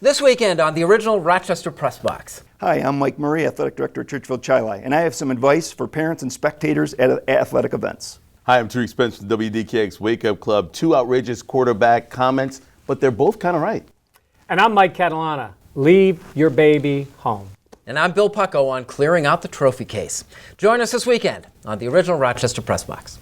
This weekend on the original Rochester Press Box. Hi, I'm Mike Murray, Athletic Director at Churchville-Chili, and I have some advice for parents and spectators at athletic events. Hi, I'm Tariq Spence from WDKX Wake Up Club. Two outrageous quarterback comments, but they're both kind of right. And I'm Mike Catalana. Leave your baby home. And I'm Bill Pucko on clearing out the trophy case. Join us this weekend on the original Rochester Press Box.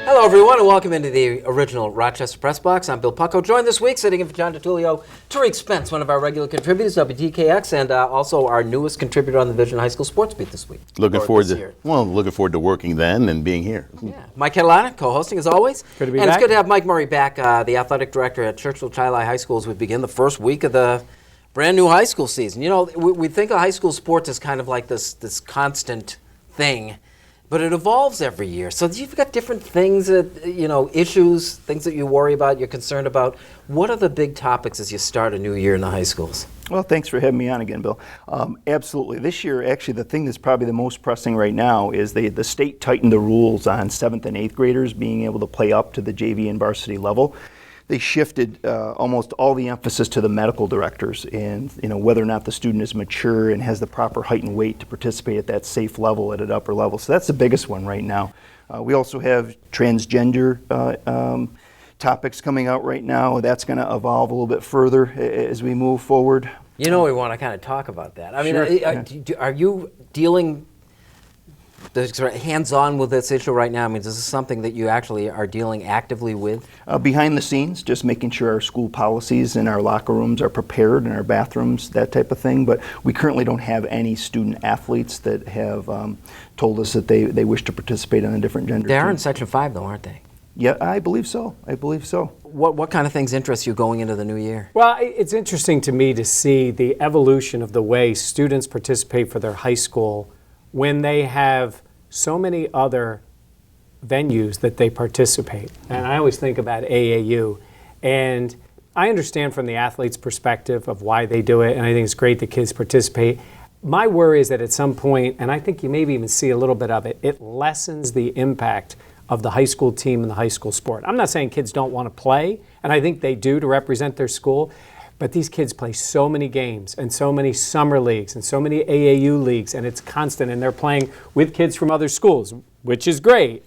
Hello, everyone, and welcome into the original Rochester Press Box. I'm Bill Pucko, joined this week, sitting in for John DeTulio, Tariq Spence, one of our regular contributors, WDKX, and also our newest contributor on the Vision High School Sports Beat this week. Looking forward to working then and being here. Yeah, Mike Catalana, co-hosting as always. Good to be back. And it's good to have Mike Murray back, the athletic director at Churchville-Chili High School, as we begin the first week of the brand new high school season. You know, we think of high school sports as kind of like this constant thing, but it evolves every year. So you've got different things, issues, things that you worry about, you're concerned about. What are the big topics as you start a new year in the high schools? Well, thanks for having me on again, Bill. Absolutely. This year, actually, the thing that's probably the most pressing right now is the state tightened the rules on 7th and 8th graders being able to play up to the JV and varsity level. They shifted almost all the emphasis to the medical directors and whether or not the student is mature and has the proper height and weight to participate at that safe level at an upper level. So that's the biggest one right now. We also have transgender topics coming out right now. That's going to evolve a little bit further as we move forward. We want to kind of talk about that. I mean, Sure. Are you dealing hands-on with this issue right now? I mean, is this something that you actually are dealing actively with? Behind the scenes, just making sure our school policies and our locker rooms are prepared and our bathrooms, that type of thing. But we currently don't have any student athletes that have told us that they wish to participate in a different gender. They are team. in Section 5, though, aren't they? Yeah, I believe so. What kind of things interest you going into the new year? Well, it's interesting to me to see the evolution of the way students participate for their high school when they have so many other venues that they participate. And I always think about AAU. And I understand from the athlete's perspective of why they do it, and I think it's great that kids participate. My worry is that at some point, and I think you maybe even see a little bit of it, it lessens the impact of the high school team and the high school sport. I'm not saying kids don't want to play, and I think they do to represent their school, but these kids play so many games and so many summer leagues and so many AAU leagues, and it's constant, and they're playing with kids from other schools, which is great,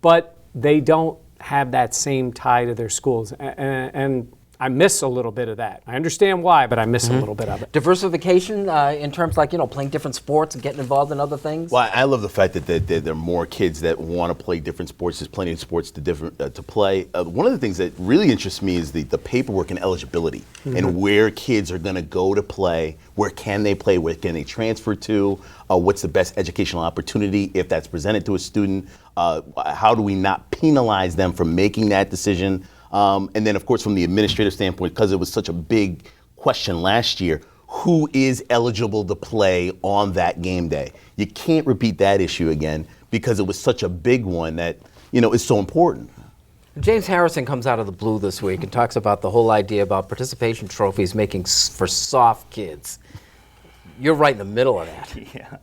but they don't have that same tie to their schools. And I miss a little bit of that. I understand why, but I miss a little bit of it. Diversification in terms like, playing different sports and getting involved in other things? Well, I love the fact that there are more kids that want to play different sports. There's plenty of sports to play. One of the things that really interests me is the paperwork and eligibility and where kids are going to go to play, where can they play, where can they transfer to, what's the best educational opportunity if that's presented to a student, how do we not penalize them for making that decision? And then, of course, from the administrative standpoint, because it was such a big question last year, who is eligible to play on that game day? You can't repeat that issue again because it was such a big one that, is so important. James Harrison comes out of the blue this week and talks about the whole idea about participation trophies making for soft kids. You're right in the middle of that. Yeah.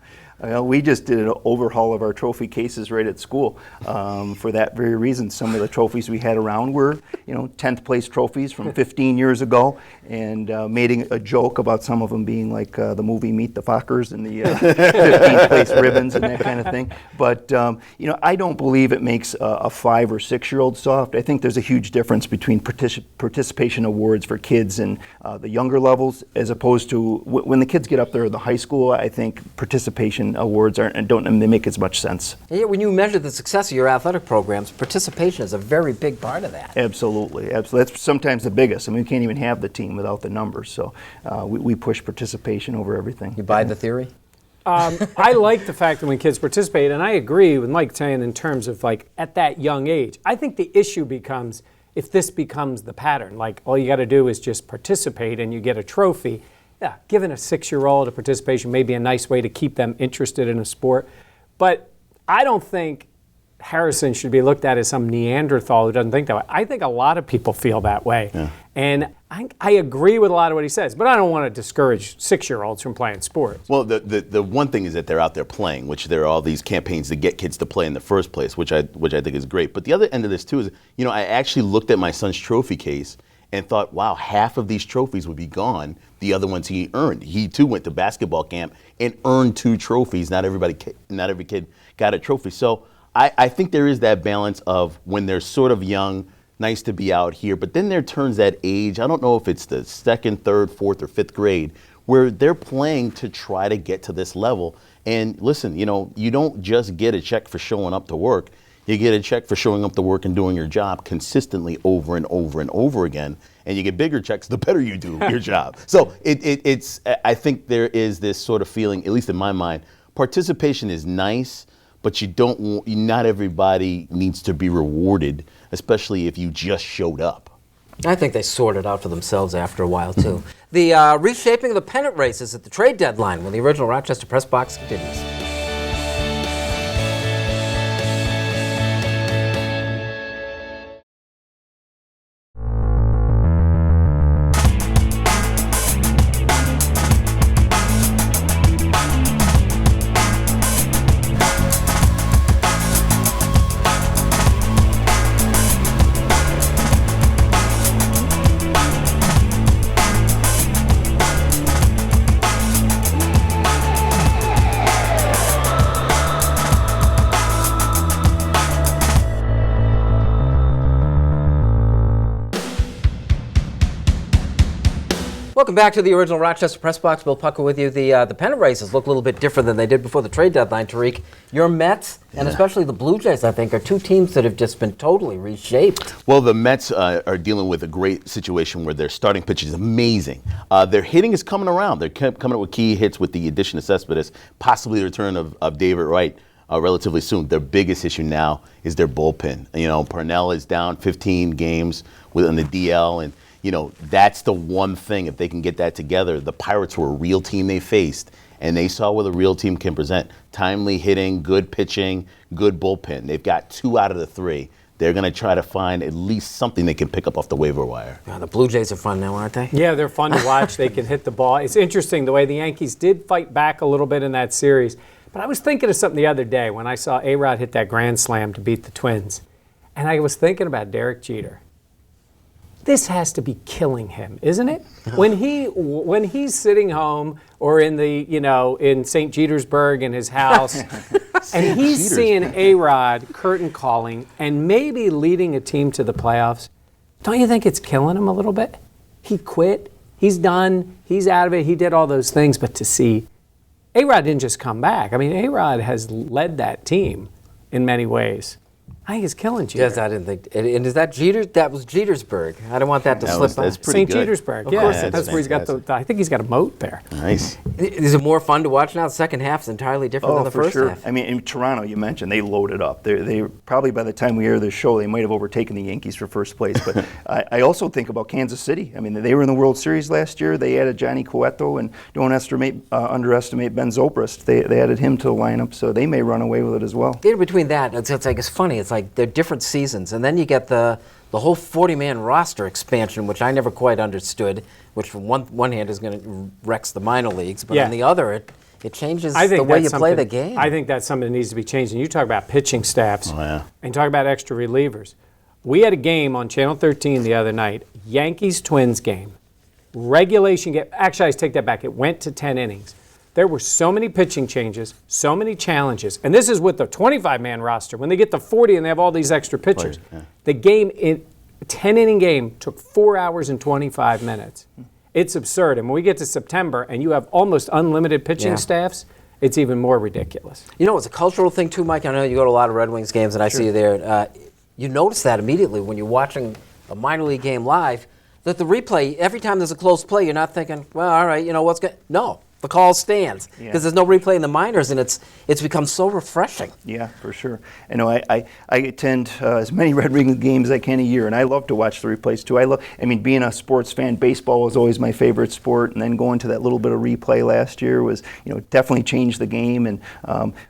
We just did an overhaul of our trophy cases right at school for that very reason. Some of the trophies we had around were, 10th place trophies from 15 years ago, and made a joke about some of them being like the movie Meet the Fockers and the 15th place ribbons and that kind of thing. But, I don't believe it makes a 5 or 6-year-old soft. I think there's a huge difference between participation awards for kids in the younger levels as opposed to when the kids get up there in the high school. I think participation awards don't make as much sense. And yet when you measure the success of your athletic programs, participation is a very big part of that. Absolutely. That's sometimes the biggest. I mean, we can't even have the team without the numbers. So we push participation over everything. You buy the theory? I like the fact that when kids participate, and I agree with Mike saying in terms of like at that young age, I think the issue becomes if this becomes the pattern, like all you got to do is just participate and you get a trophy. Yeah, giving a 6-year-old a participation may be a nice way to keep them interested in a sport. But I don't think Harrison should be looked at as some Neanderthal who doesn't think that way. I think a lot of people feel that way. Yeah. And I agree with a lot of what he says, but I don't want to discourage 6-year-olds from playing sports. Well, the one thing is that they're out there playing, which there are all these campaigns to get kids to play in the first place, which I think is great. But the other end of this, too, is, I actually looked at my son's trophy case and thought, wow, half of these trophies would be gone, the other ones he earned. He, too, went to basketball camp and earned 2 trophies. Not every kid got a trophy. So I think there is that balance of when they're sort of young, nice to be out here, but then there turns that age, I don't know if it's the 2nd, 3rd, 4th, or 5th grade, where they're playing to try to get to this level. And listen, you don't just get a check for showing up to work. You get a check for showing up to work and doing your job consistently over and over and over again. And you get bigger checks the better you do your job. So it's I think there is this sort of feeling, at least in my mind, participation is nice, but not everybody needs to be rewarded, especially if you just showed up. I think they sorted out for themselves after a while, too. The reshaping of the pennant races at the trade deadline when the original Rochester Press Box continues. Welcome back to the original Rochester Press Box. Bill Pucko with you. The pennant races look a little bit different than they did before the trade deadline, Tariq. Your Mets, and especially the Blue Jays, I think, are 2 teams that have just been totally reshaped. Well, the Mets are dealing with a great situation where their starting pitch is amazing. Their hitting is coming around. They're coming up with key hits with the addition of Cespedes, possibly the return of David Wright relatively soon. Their biggest issue now is their bullpen. Parnell is down 15 games on the DL, and that's the one thing. If they can get that together, the Pirates were a real team they faced, and they saw what a real team can present. Timely hitting, good pitching, good bullpen. They've got 2 out of the 3. They're going to try to find at least something they can pick up off the waiver wire. Yeah, the Blue Jays are fun now, aren't they? Yeah, they're fun to watch. They can hit the ball. It's interesting the way the Yankees did fight back a little bit in that series. But I was thinking of something the other day when I saw A-Rod hit that grand slam to beat the Twins. And I was thinking about Derek Jeter. This has to be killing him, isn't it? When he's sitting home or in in St. Petersburg in his house, and he's seeing A-Rod curtain calling and maybe leading a team to the playoffs, don't you think it's killing him a little bit? He quit. He's done. He's out of it. He did all those things, but to see A-Rod didn't just come back. I mean, A-Rod has led that team in many ways. I think it's killing Jeter. Yes, I didn't think. And is that Jeter? That was Jetersburg. I don't want that to slip by. That's pretty St. good. Petersburg. Of Yeah, course that's where he's got I think he's got a moat there. Nice. Is it more fun to watch now? The second half is entirely different than the first half. I mean, in Toronto, you mentioned they loaded up. They probably by the time we air this show, they might have overtaken the Yankees for first place. But I also think about Kansas City. I mean, they were in the World Series last year. They added Johnny Cueto, and don't underestimate Ben Zobrist. They added him to the lineup, so they may run away with it as well. In between that, it's funny. It's like they're different seasons, and then you get the whole 40-man roster expansion, which I never quite understood, which from one hand is going to wrecks the minor leagues, but on the other, it changes the way you play the game. I think that's something that needs to be changed. And you talk about pitching staffs and talk about extra relievers. We had a game on Channel 13 the other night, Yankees-Twins game, regulation game. Actually, I take that back. It went to 10 innings. There were so many pitching changes, so many challenges. And this is with the 25-man roster. When they get to 40 and they have all these extra pitchers. The game, a 10-inning game, took 4 hours and 25 minutes. It's absurd. And when we get to September and you have almost unlimited pitching staffs, it's even more ridiculous. It's a cultural thing too, Mike. I know you go to a lot of Red Wings games, and I see you there. You notice that immediately when you're watching a minor league game live, that the replay, every time there's a close play, you're not thinking, well, all right, what's going. No. the call stands because Yeah. there's no replay in the minors, and it's become so refreshing. Yeah, for sure. I know I attend as many Red Wings games as I can a year, and I love to watch the replays too. Being a sports fan, baseball was always my favorite sport, and then going to that little bit of replay last year was, definitely changed the game. And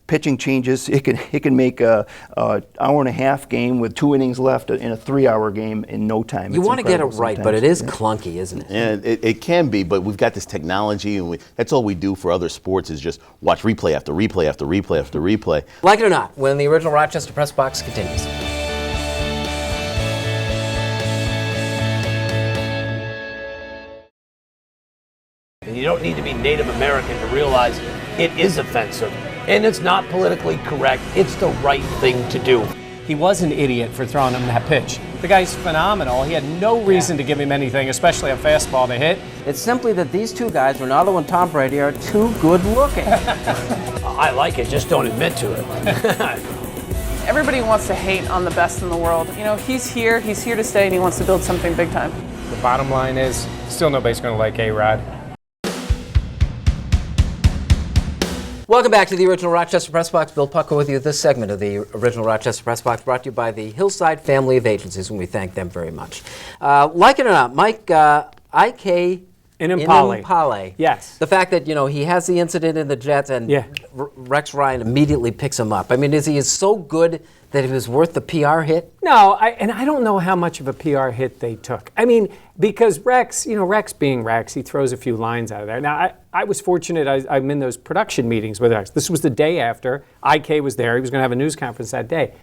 pitching changes, it can make a hour and a half game with 2 innings left in a 3-hour game in no time. You It's want to get it incredible right, but sometimes. it is Yeah. clunky, isn't it? And it can be, but we've got this technology, and that's all we do for other sports is just watch replay after replay after replay after replay. Like it or not, when the original Rochester Press Box continues. And you don't need to be Native American to realize it is offensive. And it's not politically correct. It's the right thing to do. He was an idiot for throwing him that pitch. The guy's phenomenal. He had no reason to give him anything, especially a fastball to hit. It's simply that these two guys, Ronaldo and Tom Brady, are too good looking. I like it, just don't admit to it. Everybody wants to hate on the best in the world. He's here to stay, and he wants to build something big time. The bottom line is, still nobody's going to like A-Rod. Welcome back to the original Rochester Press Box. Bill Pucko with you. This segment of the original Rochester Press Box brought to you by the Hillside family of agencies, and we thank them very much. Like it or not, Mike, I.K. Inimpale. Yes. The fact that, he has the incident in the Jets and Yeah. Rex Ryan immediately picks him up. I mean, is he so good that he was worth the PR hit? No, I don't know how much of a PR hit they took. I mean, because Rex being Rex, he throws a few lines out of there. Now, I was fortunate. I'm in those production meetings with Rex. This was the day after. IK was there. He was going to have a news conference that day.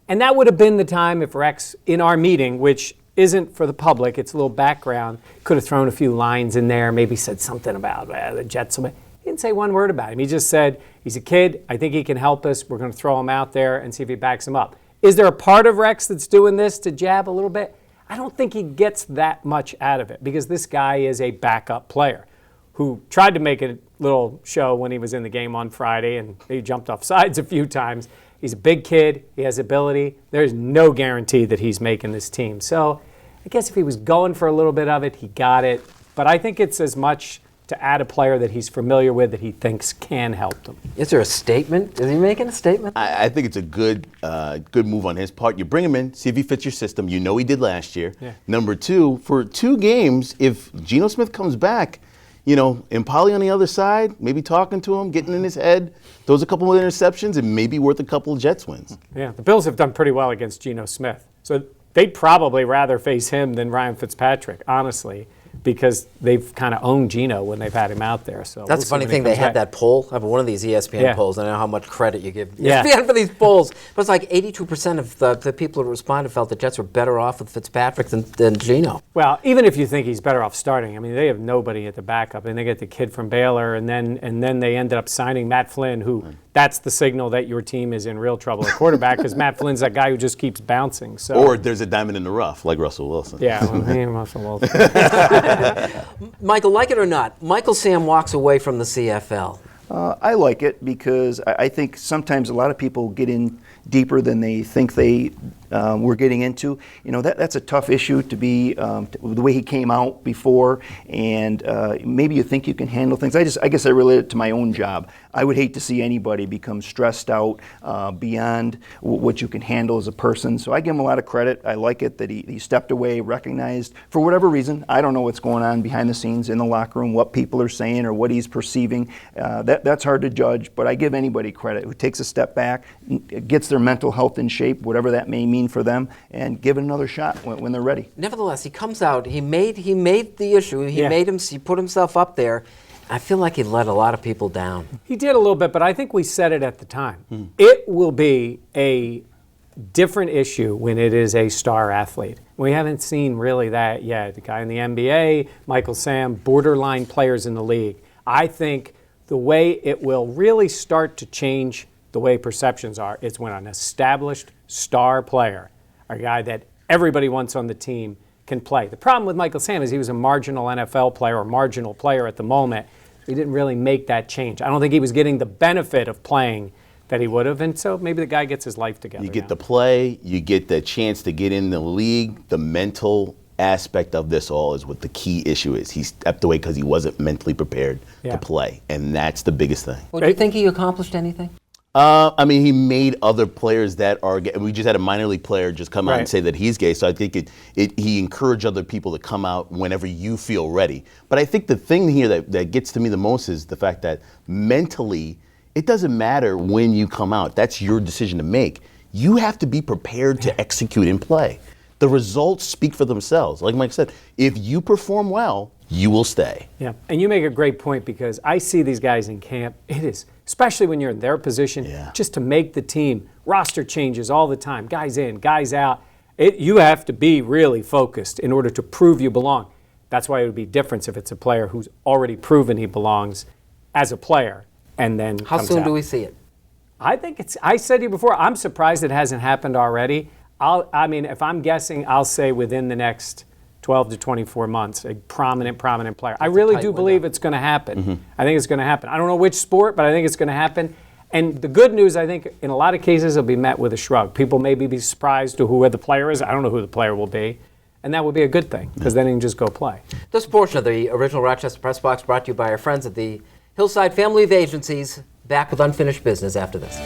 And that would have been the time if Rex, in our meeting, which isn't for the public, it's a little background, could have thrown a few lines in there, maybe said something about the Jets. He didn't say one word about him. He just said, he's a kid. I think he can help us. We're going to throw him out there and see if he backs him up. Is there a part of Rex that's doing this to jab a little bit? I don't think he gets that much out of it because this guy is a backup player who tried to make a little show when he was in the game on Friday, and he jumped off sides a few times. He's a big kid. He has ability. There's no guarantee that he's making this team. So I guess if he was going for a little bit of it, he got it. But I think it's as much to add a player that he's familiar with that he thinks can help them. Is there a statement? Is he making a statement? I think it's a good move on his part. You bring him in, see if he fits your system. You know he did last year. Yeah. Number two, for 2 games, if Geno Smith comes back, Impali on the other side, maybe talking to him, getting in his head, throws a couple of interceptions, and maybe worth a couple of Jets wins. Yeah, the Bills have done pretty well against Geno Smith. So they'd probably rather face him than Ryan Fitzpatrick, honestly, because they've kind of owned Geno when they've had him out there. So That's a funny thing. They had that poll. I have one of these ESPN Yeah. polls. I don't know how much credit you give Yeah. ESPN for these polls, but it's like 82% of the people who responded felt the Jets were better off with Fitzpatrick than Geno. Well, even if you think he's better off starting, I mean, they have nobody at the backup, and they get the kid from Baylor, and then they ended up signing Matt Flynn, who that's the signal that your team is in real trouble at quarterback, because Matt Flynn's that guy who just keeps bouncing. So. Or there's a diamond in the rough, like Russell Wilson. Yeah, well, he and Russell Wilson. Michael, like it or not, Michael Sam walks away from the CFL. I like it because I think sometimes a lot of people get in deeper than they think they were getting into. That's a tough issue to be the way he came out before, and maybe you think you can handle things. I guess I relate it to my own job. I would hate to see anybody become stressed out beyond what you can handle as a person. So I give him a lot of credit. I like it that he stepped away, recognized, for whatever reason, I don't know what's going on behind the scenes in the locker room, what people are saying or what he's perceiving. That's hard to judge, but I give anybody credit who takes a step back, gets their mental health in shape, whatever that may mean for them, and give it another shot when they're ready. Nevertheless, he comes out. He made the issue. He put himself up there. I feel like he let a lot of people down. He did a little bit, but I think we said it at the time. It will be a different issue when it is a star athlete. We haven't seen really that yet. The guy in the NBA, Michael Sam, borderline players in the league. I think the way it will really start to change the way perceptions are, it's when an established star player, a guy that everybody wants on the team, can play. The problem with Michael Sam is he was a marginal NFL player or marginal player at the moment. He didn't really make that change. I don't think he was getting the benefit of playing that he would have, and so maybe the guy gets his life together. You get now. the play, you get the chance to get in the league, the mental aspect of this all is what the key issue is. He stepped away because he wasn't mentally prepared to play, and that's the biggest thing. Well, do you think he accomplished anything? I mean, he made other players that are gay. We just had a minor league player just come out and say that he's gay, so I think he encouraged other people to come out whenever you feel ready. But I think the thing here that gets to me the most is the fact that mentally, it doesn't matter when you come out. That's your decision to make. You have to be prepared to execute and play. The results speak for themselves. Like Mike said, if you perform well, you will stay. Yeah, and you make a great point because I see these guys in camp. It is, especially when you're in their position, just to make the team. Roster changes all the time. Guys in, guys out. You have to be really focused in order to prove you belong. That's why it would be different if it's a player who's already proven he belongs as a player and then How comes soon out. do we see it? I think I said to you before, I'm surprised it hasn't happened already. If I'm guessing, I'll say within the next 12 to 24 months, a prominent player. I really do believe it's going to happen. I think it's going to happen. I don't know which sport, but I think it's going to happen. And the good news, I think, in a lot of cases, will be met with a shrug. People maybe be surprised to who the player is. I don't know who the player will be. And that would be a good thing, because then you can just go play. This portion of the original Rochester Press Box brought to you by our friends at the Hillside Family of Agencies. Back with unfinished business after this.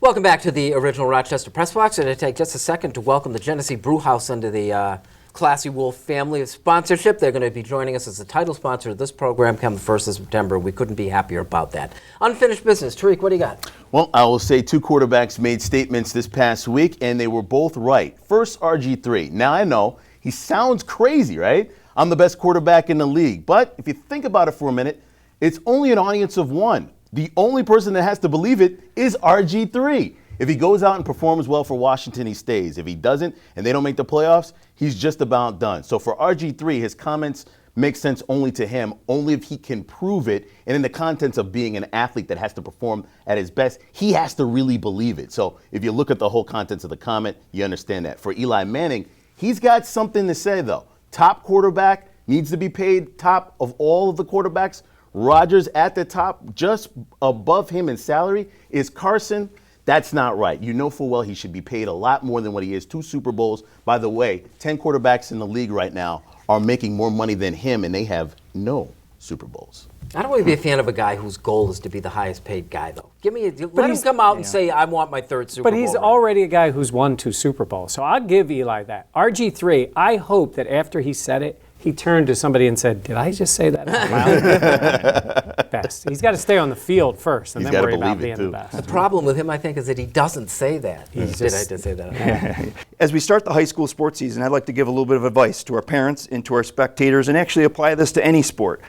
Welcome back to the original Rochester Press Box. And I take just a second to welcome the Genesee Brewhouse under the Classy Wolf family of sponsorship. They're going to be joining us as the title sponsor of this program come the 1st of September. We couldn't be happier about that. Unfinished business. Tariq, what do you got? Well, I will say two quarterbacks made statements this past week, and they were both right. First, RG3. Now, I know he sounds crazy, right? I'm the best quarterback in the league. But if you think about it for a minute, it's only an audience of one. The only person that has to believe it is RG3. If he goes out and performs well for Washington, he stays. If he doesn't and they don't make the playoffs, he's just about done. So for RG3, his comments make sense only to him, only if he can prove it. And in the contents of being an athlete that has to perform at his best, he has to really believe it. So if you look at the whole contents of the comment, you understand that. For Eli Manning, he's got something to say, though. Top quarterback, needs to be paid top of all of the quarterbacks. Rodgers at the top, just above him in salary, is Carson. That's not right. You know full well he should be paid a lot more than what he is. 2 Super Bowls. By the way, 10 quarterbacks in the league right now are making more money than him, and they have no Super Bowls. I don't want to be a fan of a guy whose goal is to be the highest paid guy, though. Let him come out and say, I want my 3rd Super Bowl. But he's already a guy who's won 2 Super Bowls. So I'll give Eli that. RG3, I hope that after he said it, he turned to somebody and said, did I just say that out loud? Best. He's got to stay on the field first and then worry about being the best. The problem with him, I think, is that he doesn't say that. Did I just say that out loud? As we start the high school sports season, I'd like to give a little bit of advice to our parents and to our spectators and actually apply this to any sport.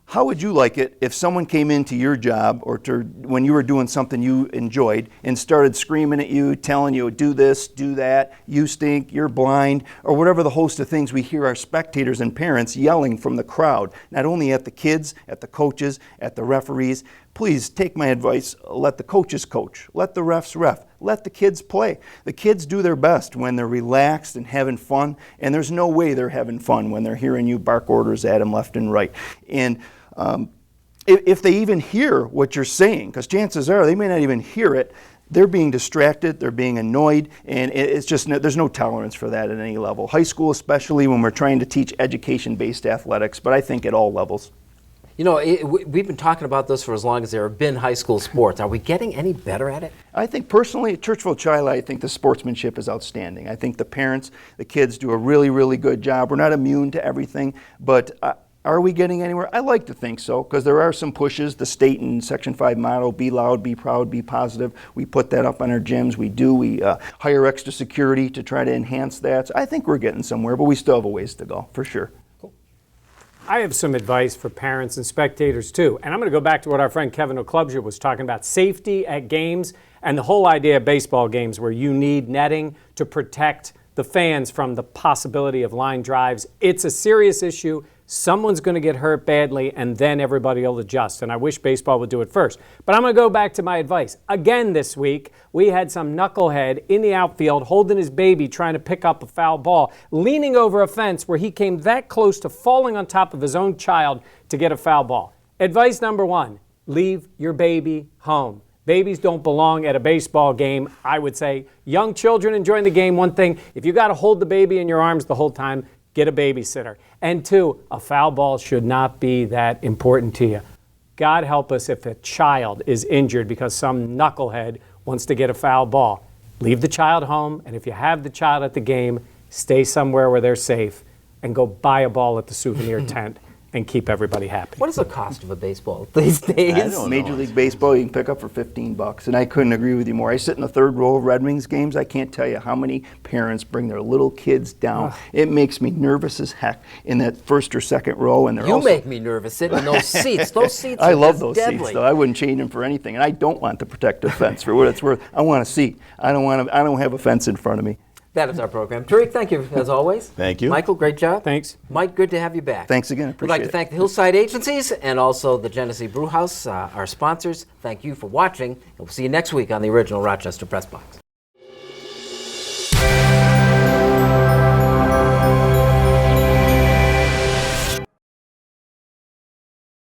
How would you like it if someone came into your job or when you were doing something you enjoyed and started screaming at you, telling you, do this, do that, you stink, you're blind, or whatever the host of things we hear our spectators and parents yelling from the crowd, not only at the kids, at the coaches, at the referees. Please take my advice, let the coaches coach, let the refs ref, let the kids play. The kids do their best when they're relaxed and having fun, and there's no way they're having fun when they're hearing you bark orders at them left and right. And if they even hear what you're saying, because chances are they may not even hear it, they're being distracted, they're being annoyed, and it's just there's no tolerance for that at any level. High school especially when we're trying to teach education-based athletics, but I think at all levels. We've been talking about this for as long as there have been high school sports. Are we getting any better at it? I think personally at Churchville-Chili, I think the sportsmanship is outstanding. I think the parents, the kids do a really, really good job. We're not immune to everything, but are we getting anywhere? I like to think so, because there are some pushes. The state and Section 5 motto, be loud, be proud, be positive. We put that up on our gyms. We hire extra security to try to enhance that. So I think we're getting somewhere, but we still have a ways to go, for sure. I have some advice for parents and spectators too. And I'm going to go back to what our friend Kevin O'Clubger was talking about, safety at games and the whole idea of baseball games where you need netting to protect the fans from the possibility of line drives. It's a serious issue. Someone's going to get hurt badly, and then everybody will adjust. And I wish baseball would do it first. But I'm going to go back to my advice. Again this week, we had some knucklehead in the outfield holding his baby trying to pick up a foul ball, leaning over a fence where he came that close to falling on top of his own child to get a foul ball. Advice number 1, leave your baby home. Babies don't belong at a baseball game, I would say. Young children enjoying the game, one thing. If you got to hold the baby in your arms the whole time, get a babysitter. And 2, a foul ball should not be that important to you. God help us if a child is injured because some knucklehead wants to get a foul ball. Leave the child home, and if you have the child at the game, stay somewhere where they're safe and go buy a ball at the souvenir tent and keep everybody happy. What is the cost of a baseball these days? Major League Baseball you can pick up for $15, and I couldn't agree with you more. I sit in the third row of Red Wings games. I can't tell you how many parents bring their little kids down. It makes me nervous as heck in that first or second row. And you make me nervous sitting in those seats. Those seats I are love just those deadly. seats, though. I wouldn't change them for anything, and I don't want the protective fence for what it's worth. I want a seat. I don't have a fence in front of me. That is our program. Tariq, thank you as always. Thank you. Michael, great job. Thanks. Mike, good to have you back. Thanks again. We'd like to thank the Hillside Agencies and also the Genesee Brew House, our sponsors. Thank you for watching, and we'll see you next week on the original Rochester Press Box.